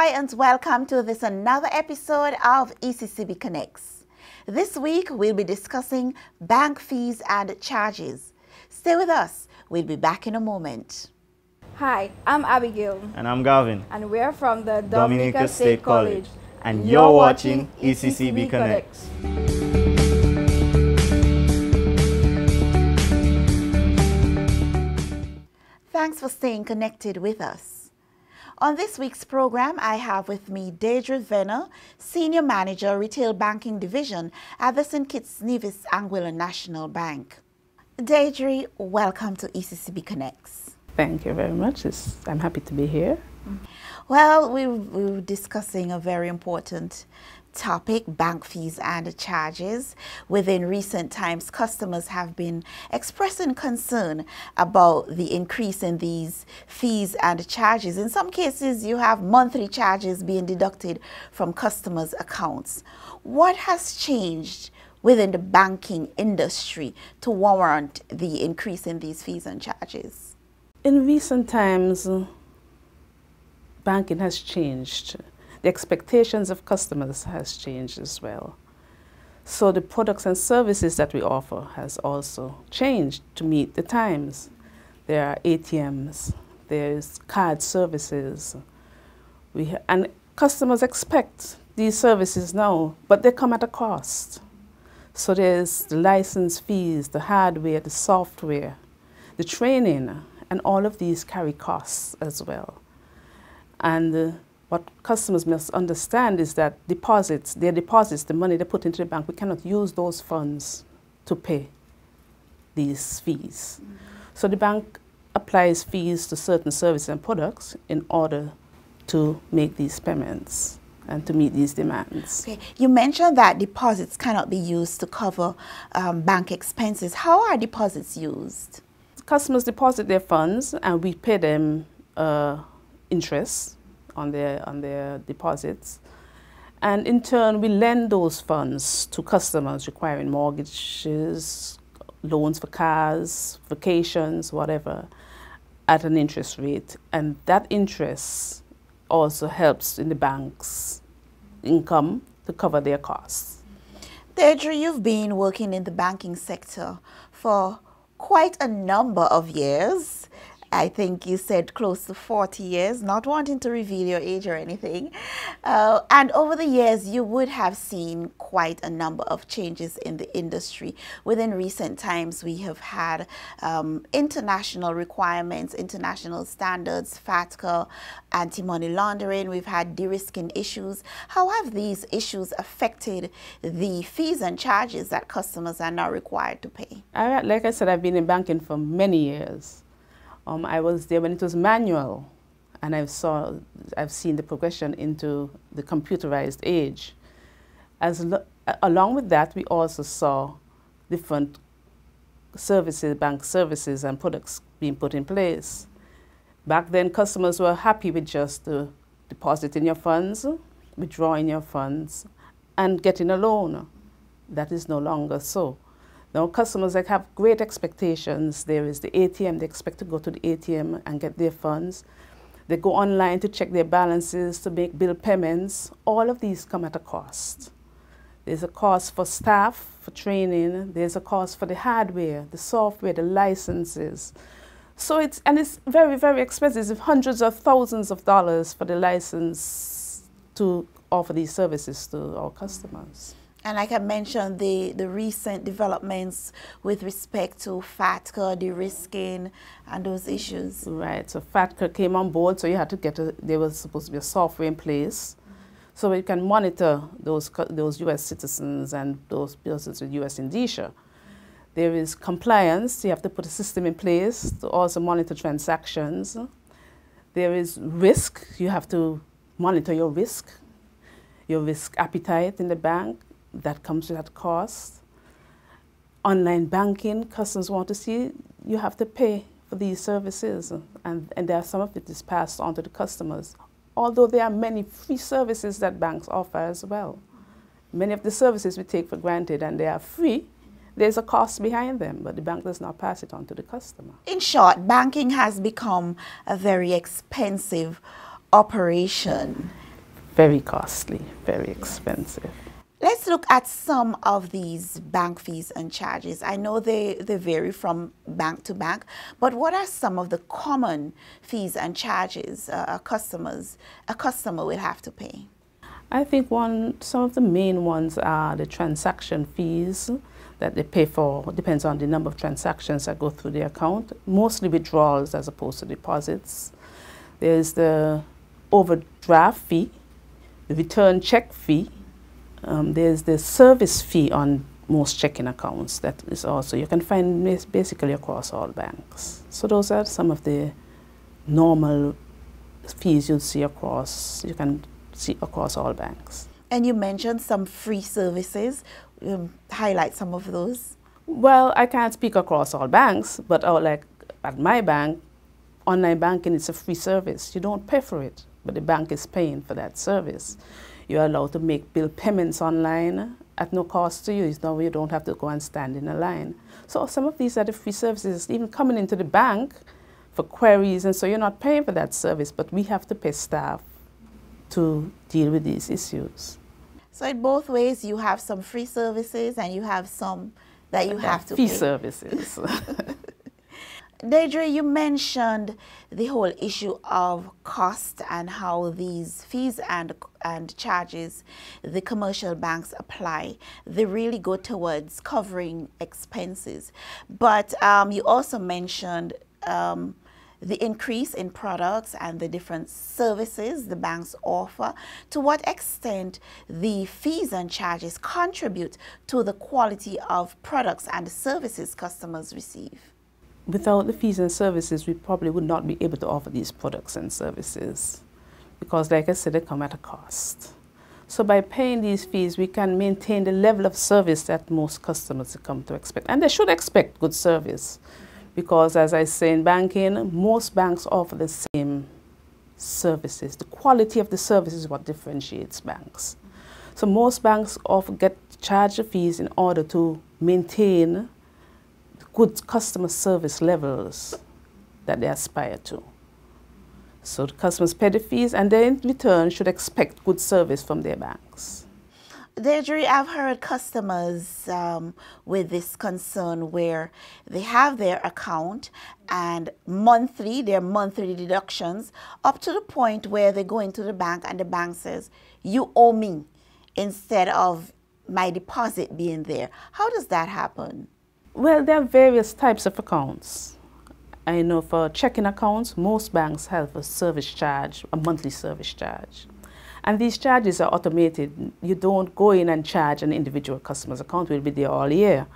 Hi and welcome to this another episode of ECCB Connects. This week we'll be discussing bank fees and charges. Stay with us, we'll be back in a moment. Hi, I'm Abigail. And I'm Gavin. And we're from the Dominica State College. And you're watching ECCB Connects. Thanks for staying connected with us. On this week's program, I have with me Deidre Venner, Senior Manager, Retail Banking Division at the St. Kitts Nevis Anguilla National Bank. Deidre, welcome to ECCB Connects. Thank you very much. I'm happy to be here. Well, we were discussing a very important topic, bank fees and charges. Within recent times, customers have been expressing concern about the increase in these fees and charges. In some cases, you have monthly charges being deducted from customers' accounts. What has changed within the banking industry to warrant the increase in these fees and charges? In recent times, banking has changed. The expectations of customers has changed as well. So the products and services that we offer has also changed to meet the times. There are ATMs, there's card services, and customers expect these services now, but they come at a cost. So there's the license fees, the hardware, the software, the training, and all of these carry costs as well. And what customers must understand is that their deposits, the money they put into the bank, we cannot use those funds to pay these fees. So the bank applies fees to certain services and products in order to make these payments and to meet these demands. Okay. You mentioned that deposits cannot be used to cover bank expenses. How are deposits used? Customers deposit their funds and we pay them interest on their deposits, and in turn we lend those funds to customers requiring mortgages, loans for cars, vacations, whatever, at an interest rate, and that interest also helps in the bank's income to cover their costs. Deidre, you've been working in the banking sector for quite a number of years. I think you said close to 40 years, not wanting to reveal your age or anything. And over the years, you would have seen quite a number of changes in the industry. Within recent times, we have had international requirements, international standards, FATCA, anti-money laundering. We've had de-risking issues. How have these issues affected the fees and charges that customers are now required to pay? Like I said, I've been in banking for many years. I was there when it was manual, and I've seen the progression into the computerized age. Along with that, we also saw different services, bank services and products being put in place. Back then, customers were happy with just depositing your funds, withdrawing your funds, and getting a loan. That is no longer so. Now, customers have great expectations. There is the ATM. They expect to go to the ATM and get their funds. They go online to check their balances, to make bill payments. All of these come at a cost. There's a cost for staff, for training. There's a cost for the hardware, the software, the licenses. So it's very, very expensive. It's hundreds of thousands of dollars for the license to offer these services to our customers. And like I mentioned, the recent developments with respect to FATCA, de-risking, and those issues. Right, so FATCA came on board, so you had to there was supposed to be a software in place, so you can monitor those U.S. citizens and those persons with U.S. indicia. There is compliance, you have to put a system in place to also monitor transactions. There is risk, you have to monitor your risk appetite in the bank. That comes with that cost. Online banking, customers want to see, you have to pay for these services, and there are some of it is passed on to the customers. Although there are many free services that banks offer as well. Many of the services we take for granted and they are free, there's a cost behind them, but the bank does not pass it on to the customer. In short, banking has become a very expensive operation. very costly, very expensive. Let's look at some of these bank fees and charges. I know they vary from bank to bank, but what are some of the common fees and charges a customer will have to pay? I think some of the main ones are the transaction fees that they pay for. Depends on the number of transactions that go through the account, mostly withdrawals as opposed to deposits. There's the overdraft fee, the return check fee. There's the service fee on most checking accounts. That is also, you can find basically across all banks. So those are some of the normal fees you can see across all banks. And you mentioned some free services. Highlight some of those. Well, I can't speak across all banks, but like at my bank, online banking is a free service. You don't pay for it, but the bank is paying for that service. You're allowed to make bill payments online at no cost to you. Now you don't have to go and stand in a line. So some of these are the free services, even coming into the bank for queries, and so you're not paying for that service, but we have to pay staff to deal with these issues. So in both ways, you have some free services and you have some that you have to pay. Fee services. Deidre, you mentioned the whole issue of cost and how these fees and charges the commercial banks apply. They really go towards covering expenses. But you also mentioned the increase in products and the different services the banks offer. To what extent the fees and charges contribute to the quality of products and services customers receive? Without the fees and services, we probably would not be able to offer these products and services because, like I said, they come at a cost. So by paying these fees, we can maintain the level of service that most customers come to expect. And they should expect good service because, as I say, in banking, most banks offer the same services. The quality of the service is what differentiates banks. So most banks get charged fees in order to maintain good customer service levels that they aspire to. So the customers pay the fees and they in return should expect good service from their banks. Deidre, I've heard customers with this concern where they have their account and their monthly deductions up to the point where they go into the bank and the bank says, you owe me, instead of my deposit being there. How does that happen? Well, there are various types of accounts. I know for checking accounts, most banks have a service charge, a monthly service charge. And these charges are automated. You don't go in and charge an individual customer's account, will be there all year.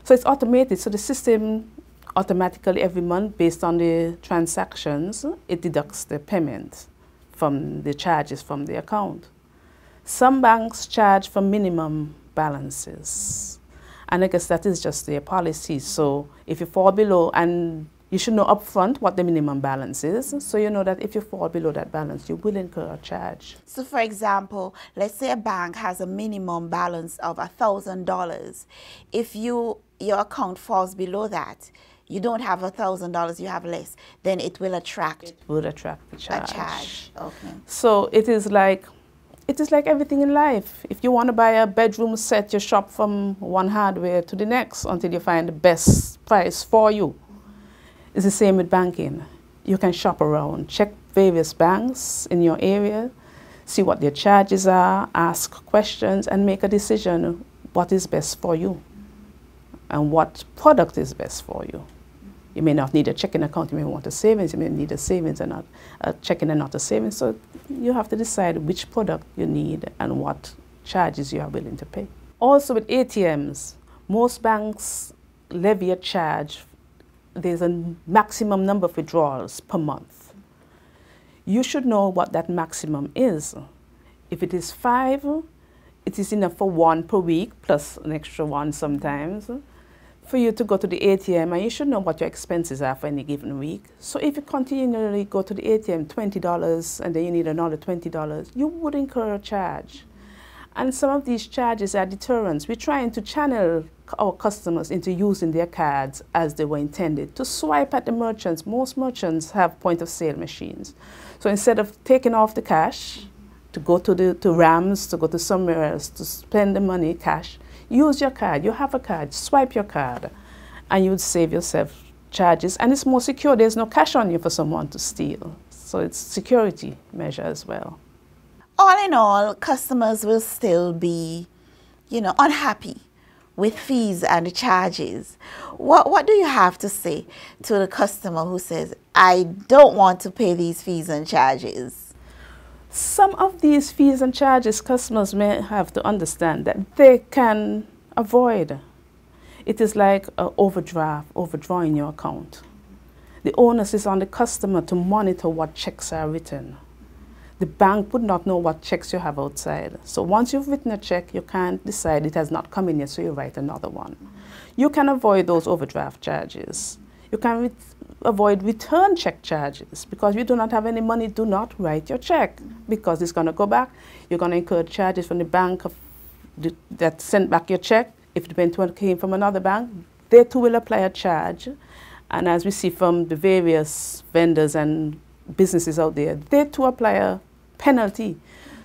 So it's automated, so the system automatically every month, based on the transactions, it deducts the payment from the charges from the account. Some banks charge for minimum balances. And I guess that is just their policy. So if you fall below, and you should know upfront what the minimum balance is, so you know that if you fall below that balance, you will incur a charge. So for example, let's say a bank has a minimum balance of $1,000. If your account falls below that, you don't have $1,000, you have less, then it will attract. It would attract the charge. A charge, okay. So it is like everything in life. If you want to buy a bedroom set, you shop from one hardware to the next until you find the best price for you. It's the same with banking. You can shop around, check various banks in your area, see what their charges are, ask questions, and make a decision what is best for you and what product is best for you. You may not need a checking account, you may want a savings, you may need a savings and not a checking and not a savings. So you have to decide which product you need and what charges you are willing to pay. Also with ATMs, most banks levy a charge. There's a maximum number of withdrawals per month. You should know what that maximum is. If it is 5, it is enough for 1 per week, plus an extra 1 sometimes, for you to go to the ATM, and you should know what your expenses are for any given week. So if you continually go to the ATM, $20, and then you need another $20, you would incur a charge. And some of these charges are deterrents. We're trying to channel our customers into using their cards as they were intended, to swipe at the merchants. Most merchants have point-of-sale machines. So instead of taking off the cash to go to Rams, to go to somewhere else, to spend the money cash, use your card. You have a card, swipe your card, and you would save yourself charges. And it's more secure. There's no cash on you for someone to steal. So it's security measure as well. All in all, customers will still be, unhappy with fees and charges. What do you have to say to the customer who says, I don't want to pay these fees and charges? Some of these fees and charges customers may have to understand that they can avoid. It is like an overdraft, overdrawing your account. The onus is on the customer to monitor what checks are written. The bank would not know what checks you have outside. So once you've written a check, you can't decide it has not come in yet, so you write another one. You can avoid those overdraft charges. You can avoid return check charges. Because you do not have any money, do not write your check, because it's going to go back. You're going to incur charges from the bank that sent back your check. If the payment came from another bank, they too will apply a charge. And as we see from the various vendors and businesses out there, they too apply a penalty.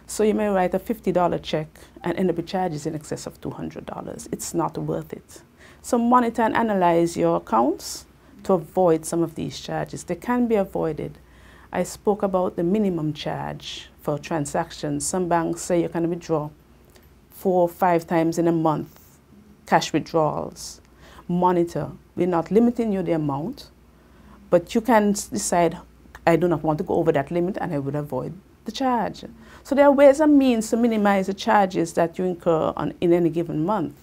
So you may write a $50 check and end up with charges in excess of $200. It's not worth it. So monitor and analyze your accounts to avoid some of these charges. They can be avoided. I spoke about the minimum charge for transactions. Some banks say you can withdraw 4 or 5 times in a month, cash withdrawals. Monitor. We're not limiting you the amount, but you can decide, I do not want to go over that limit, and I would avoid the charge. So there are ways and means to minimize the charges that you incur in any given month.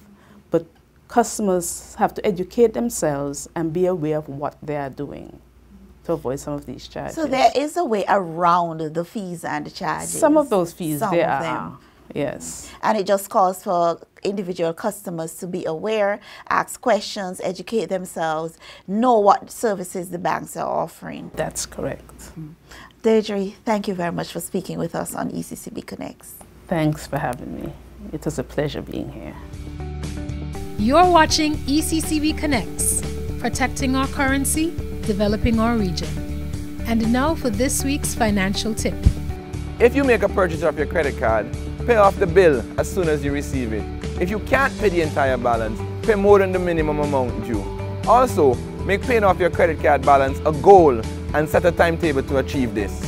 But customers have to educate themselves and be aware of what they are doing to avoid some of these charges. So there is a way around the fees and the charges. Some of those fees, Some there of are. them. Yes. And it just calls for individual customers to be aware, ask questions, educate themselves, know what services the banks are offering. That's correct. Deidre, thank you very much for speaking with us on ECCB Connects. Thanks for having me. It was a pleasure being here. You're watching ECCB Connects, protecting our currency, developing our region. And now for this week's financial tip. If you make a purchase of your credit card, pay off the bill as soon as you receive it. If you can't pay the entire balance, pay more than the minimum amount due. Also, make paying off your credit card balance a goal and set a timetable to achieve this.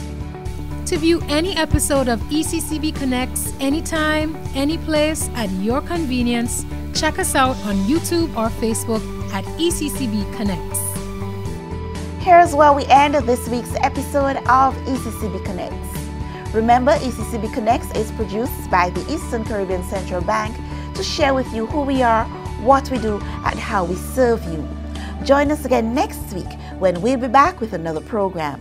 To view any episode of ECCB Connects anytime, anyplace, at your convenience, check us out on YouTube or Facebook at ECCB Connects. Here's where we end this week's episode of ECCB Connects. Remember, ECCB Connects is produced by the Eastern Caribbean Central Bank to share with you who we are, what we do, and how we serve you. Join us again next week when we'll be back with another program.